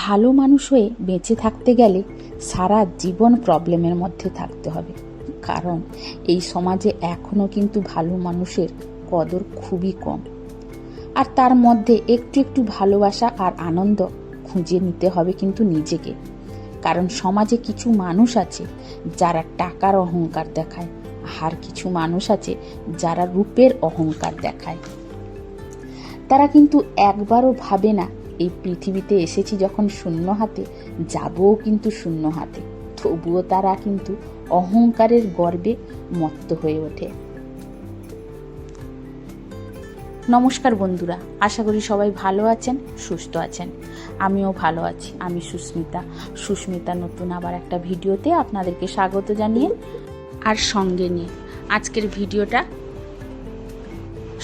ভালো মানুষ হয়ে বেঁচে থাকতে গেলে সারা জীবন প্রবলেমের মধ্যে থাকতে হবে, কারণ এই সমাজে এখনও কিন্তু ভালো মানুষের কদর খুবই কম। আর তার মধ্যে একটু একটু ভালোবাসা আর আনন্দ খুঁজে নিতে হবে কিন্তু নিজেকে, কারণ সমাজে কিছু মানুষ আছে যারা টাকার অহংকার দেখায়, আর কিছু মানুষ আছে যারা রূপের অহংকার দেখায়। তারা কিন্তু একবারও ভাবে না এই পৃথিবীতে এসেছি যখন শূন্য হাতে যাবও কিন্তু শূন্য হাতে, তবুও তারা কিন্তু অহংকারের গর্বে মত্ত হয়ে ওঠে। নমস্কার বন্ধুরা, আশা করি সবাই ভালো আছেন, সুস্থ আছেন। আমিও ভালো আছি। আমি সুস্মিতা নতুন আবার একটা ভিডিওতে আপনাদেরকে স্বাগত জানিয়ে আর সঙ্গে নিয়ে আজকের ভিডিওটা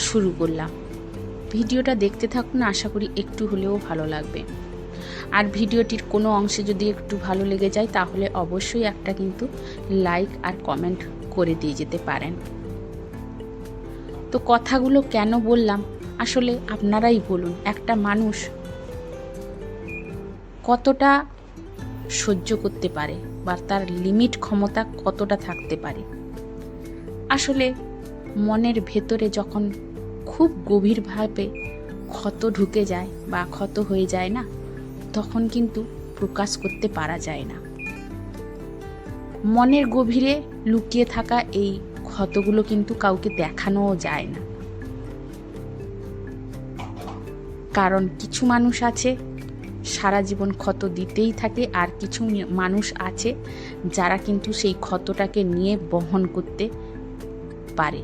শুরু করলাম। ভিডিওটা দেখতে থাকুন, আশা করি একটু হলেও ভালো লাগবে। আর ভিডিওটির কোনো অংশে যদি একটু ভালো লেগে যায় তাহলে অবশ্যই একটা কিন্তু লাইক আর কমেন্ট করে দিয়ে যেতে পারেন। তো কথাগুলো কেন বললাম আসলে আপনারাই বলুন, একটা মানুষ কতটা সহ্য করতে পারে বা তার লিমিট ক্ষমতা কতটা থাকতে পারে। আসলে মনের ভেতরে যখন খুব গভীরভাবে ক্ষত ঢুকে যায় বা ক্ষত হয়ে যায় না, তখন কিন্তু প্রকাশ করতে পারা যায় না। মনের গভীরে লুকিয়ে থাকা এই ক্ষতগুলো কিন্তু কাউকে দেখানোও যায় না, কারণ কিছু মানুষ আছে সারা জীবন ক্ষত দিতেই থাকে, আর কিছু মানুষ আছে যারা কিন্তু সেই ক্ষতটাকে নিয়ে বহন করতে পারে।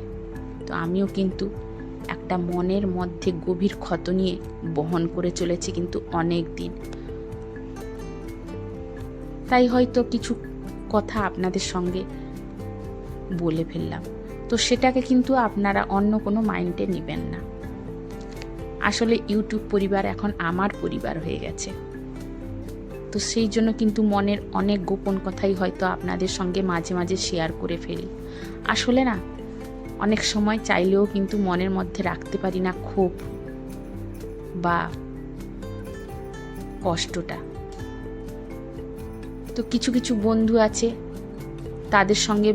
তো আমিও কিন্তু একটা মনের মধ্যে গভীর ক্ষত নিয়ে বহন করে চলেছি কিন্তু অনেক দিন। তাই হয়তো কিছু কথা আপনাদের সঙ্গে বলে ফেললাম, তো সেটাকে কিন্তু আপনারা অন্য কোনো মাইন্ডে নেবেন না। আসলে ইউটিউব পরিবার এখন আমার পরিবার হয়ে গেছে, তো সেই জন্য কিন্তু মনের অনেক গোপন কথাই হয়তো আপনাদের সঙ্গে মাঝে মাঝে শেয়ার করে ফেলি। আসলে না, অনেক সময় চাইলেও কিন্তু মনের মধ্যে রাখতে পারি না ক্ষোভ বা কষ্টটা। তো কিছু কিছু বন্ধু আছে, তাদের সঙ্গে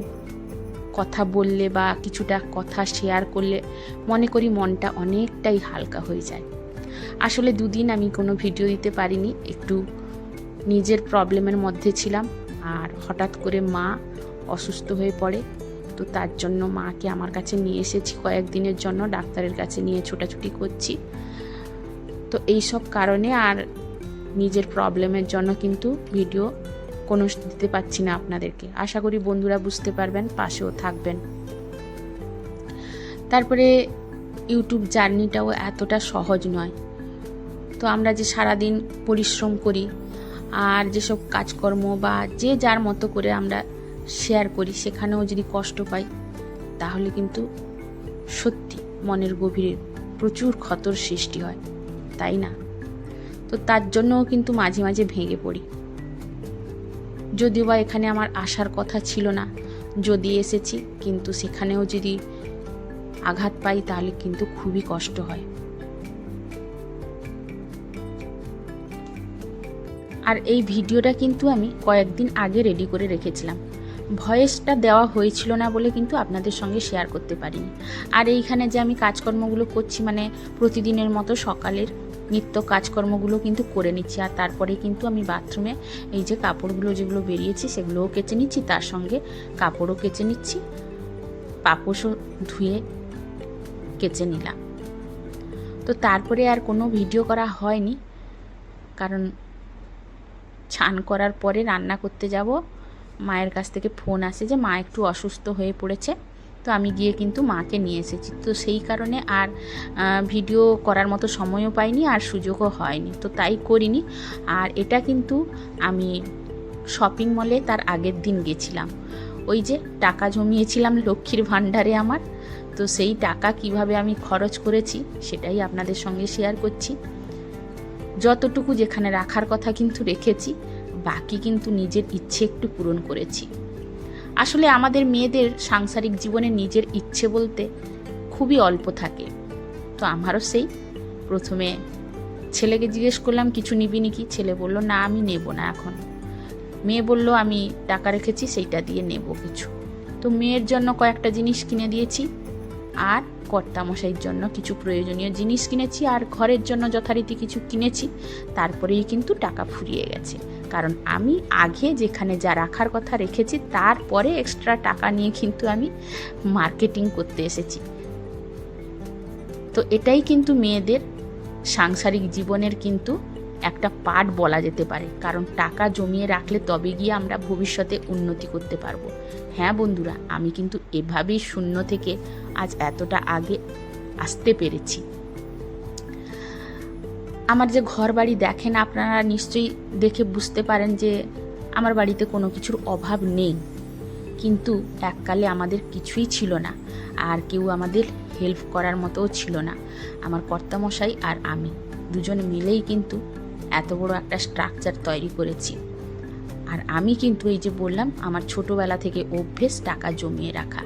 কথা বললে বা কিছুটা কথা শেয়ার করলে মনে করি মনটা অনেকটাই হালকা হয়ে যায়। আসলে দুদিন আমি কোনো ভিডিও দিতে পারিনি, একটু নিজের প্রবলেমের মধ্যে ছিলাম, আর হঠাৎ করে মা অসুস্থ হয়ে পড়ে। তো তার জন্য মাকে আমার কাছে নিয়ে এসেছি কয়েকদিনের জন্য, ডাক্তারের কাছে নিয়ে ছোটাছুটি করছি। তো এই সব কারণে আর নিজের প্রবলেমের জন্য কিন্তু ভিডিও কোনো দিতে পারছি না আপনাদেরকে। আশা করি বন্ধুরা বুঝতে পারবেন, পাশেও থাকবেন। তারপরে ইউটিউব জার্নিটাও এতটা সহজ নয়। তো আমরা যে সারাদিন পরিশ্রম করি আর যেসব কাজকর্ম বা যে যার মতো করে আমরা শেয়ার করি, সেখানেও যদি কষ্ট পাই তাহলে কিন্তু সত্যি মনের গভীরে প্রচুর ক্ষতর সৃষ্টি হয়, তাই না? তো তার জন্যও কিন্তু মাঝে মাঝে ভেঙে পড়ি। যদিও বা এখানে আমার আসার কথা ছিল না, যদি এসেছি, কিন্তু সেখানেও যদি আঘাত পাই তাহলে কিন্তু খুবই কষ্ট হয়। আর এই ভিডিওটা কিন্তু আমি কয়েকদিন আগে রেডি করে রেখেছিলাম, ভয়েসটা দেওয়া হয়েছিল না বলে কিন্তু আপনাদের সঙ্গে শেয়ার করতে পারিনি। আর এইখানে যে আমি কাজকর্মগুলো করছি, মানে প্রতিদিনের মতো সকালের নিত্য কাজকর্মগুলো কিন্তু করে নিচ্ছি, আর তারপরে কিন্তু আমি বাথরুমে এই যে কাপড়গুলো যেগুলো বেরিয়েছে সেগুলোও কেচে নিচ্ছি, তার সঙ্গে কাপড়ও কেচে নিচ্ছি, পাপোশও ধুয়ে কেচে নিলাম। তো তারপরে আর কোনো ভিডিও করা হয়নি, কারণ স্নান করার পরে রান্না করতে যাব। মায়ের কাছ থেকে ফোন আসে যে মা একটু অসুস্থ হয়ে পড়েছে, তো আমি গিয়ে কিন্তু মাকে নিয়ে এসেছি। তো সেই কারণে আর ভিডিও করার মতো সময়ও পাইনি আর সুযোগও হয়নি, তো তাই করিনি। আর এটা কিন্তু আমি শপিং মলে তার আগের দিন গেছিলাম, ওই যে টাকা জমিয়েছিলাম লক্ষ্মীর ভাণ্ডারে আমার, তো সেই টাকা কিভাবে আমি খরচ করেছি সেটাই আপনাদের সঙ্গে শেয়ার করছি। যতটুকু যেখানে রাখার কথা কিন্তু রেখেছি, বাকি কিন্তু নিজের ইচ্ছে একটু পূরণ করেছি। আসলে আমাদের মেয়েদের সাংসারিক জীবনে নিজের ইচ্ছে বলতে খুবই অল্প থাকে। তো আমারও সেই প্রথমে ছেলেকে জিজ্ঞেস করলাম কিছু নিবি নাকি, ছেলে বলল না আমি নেব না এখন। মেয়ে বলল আমি টাকা রেখেছি সেইটা দিয়ে নেব কিছু। তো মেয়ের জন্য কয়েকটা জিনিস কিনে দিয়েছি, আর কর্তামশাইয়ের জন্য কিছু প্রয়োজনীয় জিনিস কিনেছি, আর ঘরের জন্য যথারীতি কিছু কিনেছি। তারপরেই কিন্তু টাকা ফুরিয়ে গেছে, কারণ আমি আগে যেখানে যা রাখার কথা রেখেছি তারপরে এক্সট্রা টাকা নিয়ে কিন্তু আমি মার্কেটিং করতে এসেছি। তো এটাই কিন্তু মেয়েদের সাংসারিক জীবনের কিন্তু একটা পার্ট বলা যেতে পারে, কারণ টাকা জমিয়ে রাখলে তবে গিয়ে আমরা ভবিষ্যতে উন্নতি করতে পারবো। হ্যাঁ বন্ধুরা, আমি কিন্তু এভাবেই শূন্য থেকে আজ এতটা আগে আসতে পেরেছি। আমার যে ঘর বাড়ি দেখেন, আপনারা নিশ্চয়ই দেখে বুঝতে পারেন যে আমার বাড়িতে কোনো কিছুর অভাব নেই, কিন্তু এককালে আমাদের কিছুই ছিল না, আর কেউ আমাদের হেল্প করার মতোও ছিল না। আমার কর্তামশাই আর আমি দুজনে মিলেই কিন্তু এত বড় একটা স্ট্রাকচার তৈরি করেছি। আর আমি কিন্তু এই যে বললাম, আমার ছোটোবেলা থেকে অভ্যেস টাকা জমিয়ে রাখা,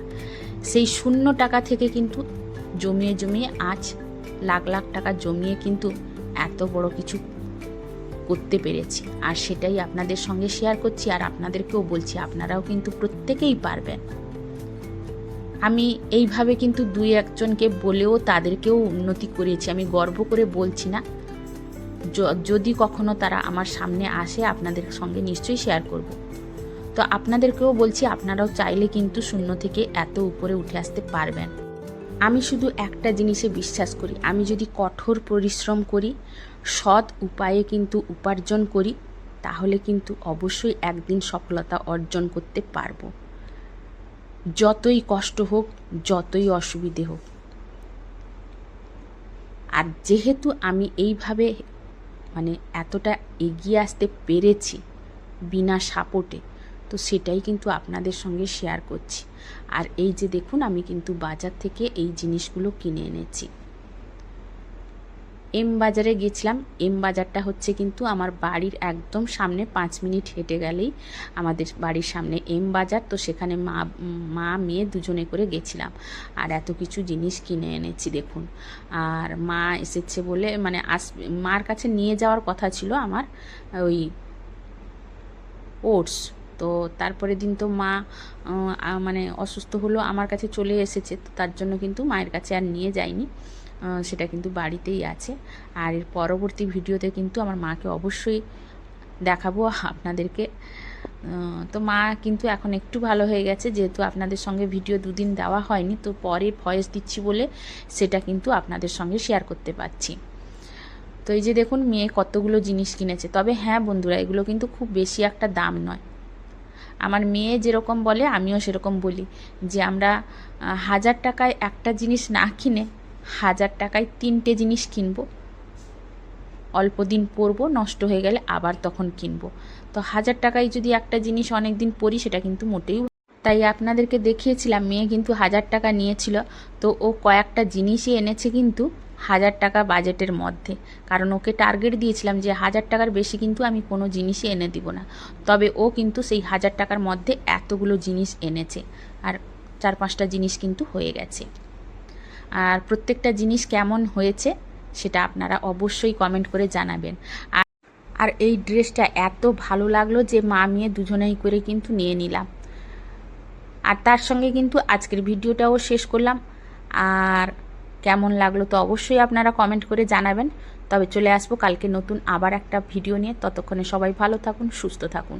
সেই শূন্য টাকা থেকে কিন্তু জমিয়ে জমিয়ে আজ লাখ লাখ টাকা জমিয়ে কিন্তু এত বড় কিছু করতে পেরেছি। আর সেটাই আপনাদের সঙ্গে শেয়ার করছি, আর আপনাদেরকেও বলছি আপনারাও কিন্তু প্রত্যেকেই পারবেন। আমি এইভাবে কিন্তু দুই একজনকে বলেও তাদেরকেও উন্নতি করেছি, আমি গর্ব করে বলছি না। যদি কখনো তারা আমার সামনে আসে আপনাদের সঙ্গে নিশ্চয়ই শেয়ার করব। তো আপনাদেরকেও বলছি আপনারাও চাইলে কিন্তু শূন্য থেকে এত উপরে উঠে আসতে পারবেন। আমি শুধু একটা জিনিসে বিশ্বাস করি, আমি যদি কঠোর পরিশ্রম করি, সৎ উপায়ে কিন্তু উপার্জন করি, তাহলে কিন্তু অবশ্যই একদিন সফলতা অর্জন করতে পারবো। যতই কষ্ট হোক, যতই অসুবিধে হোক। আর যেহেতু আমি এইভাবে এতটা এগিয়ে আসতে পেরেছি বিনা সাপোর্টে, তো সেটাই কিন্তু আপনাদের সঙ্গে শেয়ার করছি। আর এই যে দেখুন, আমি কিন্তু বাজার থেকে এই জিনিসগুলো কিনে এনেছি। এম বাজারে গেছিলাম। এম বাজারটা হচ্ছে কিন্তু আমার বাড়ির একদম সামনে, 5 মিনিট হেঁটে গেলেই আমাদের বাড়ির সামনে এম বাজার। তো সেখানে মা মেয়ে দুজনে করে গেছিলাম, আর এত কিছু জিনিস কিনে এনেছি দেখুন। আর মা এসেছে বলে মার কাছে নিয়ে যাওয়ার কথা ছিল আমার ওই ওটস। তো তারপরে দিন তো মা অসুস্থ হলো, আমার কাছে চলে এসেছে, তো তার জন্য কিন্তু মায়ের কাছে আর নিয়ে যাইনি, সেটা কিন্তু বাড়িতেই আছে। আর এর পরবর্তী ভিডিওতে কিন্তু আমার মাকে অবশ্যই দেখাবো আপনাদেরকে। তো মা কিন্তু এখন একটু ভালো হয়ে গেছে, যেহেতু আপনাদের সঙ্গে ভিডিও 2 দিন দেওয়া হয়নি, তো পরে ভয়েস দিচ্ছি বলে সেটা কিন্তু আপনাদের সঙ্গে শেয়ার করতে পারছি। তো এই যে দেখুন, মেয়ে কতগুলো জিনিস কিনেছে। তবে হ্যাঁ বন্ধুরা, এগুলো কিন্তু খুব বেশি একটা দাম নয়। আমার মেয়ে যেরকম বলে আমিও সেরকম বলি, যে আমরা 1000 টাকায় একটা জিনিস না কিনে 1000 টাকায় 3টে জিনিস কিনবো, অল্প দিন পরবো, নষ্ট হয়ে গেলে আবার তখন কিনবো। তো 1000 টাকায় যদি একটা জিনিস অনেক দিন পরি, সেটা কিন্তু মোটেই। তাই আপনাদেরকে দেখিয়েছিলাম, মেয়ে কিন্তু 1000 টাকা নিয়েছিল, তো ও কয়েকটা জিনিসই এনেছে কিন্তু 1000 টাকা বাজেটের মধ্যে। কারণ ওকে টার্গেট দিয়েছিলাম যে 1000 টাকার বেশি কিন্তু আমি কোনো জিনিসই এনে দিব না। তবে ও কিন্তু সেই 1000 টাকার মধ্যে এতগুলো জিনিস এনেছে, আর 4-5টা জিনিস কিন্তু হয়ে গেছে। আর প্রত্যেকটা জিনিস কেমন হয়েছে সেটা আপনারা অবশ্যই কমেন্ট করে জানাবেন। আর এই ড্রেসটা এত ভালো লাগলো যে মা মেয়ে দুজনেই করে কিন্তু নিয়ে নিলাম। আর তার সঙ্গে কিন্তু আজকের ভিডিওটাও শেষ করলাম। আর কেমন লাগলো তো অবশ্যই আপনারা কমেন্ট করে জানাবেন। তবে চলে আসবো কালকে নতুন আবার একটা ভিডিও নিয়ে। ততক্ষণে সবাই ভালো থাকুন, সুস্থ থাকুন।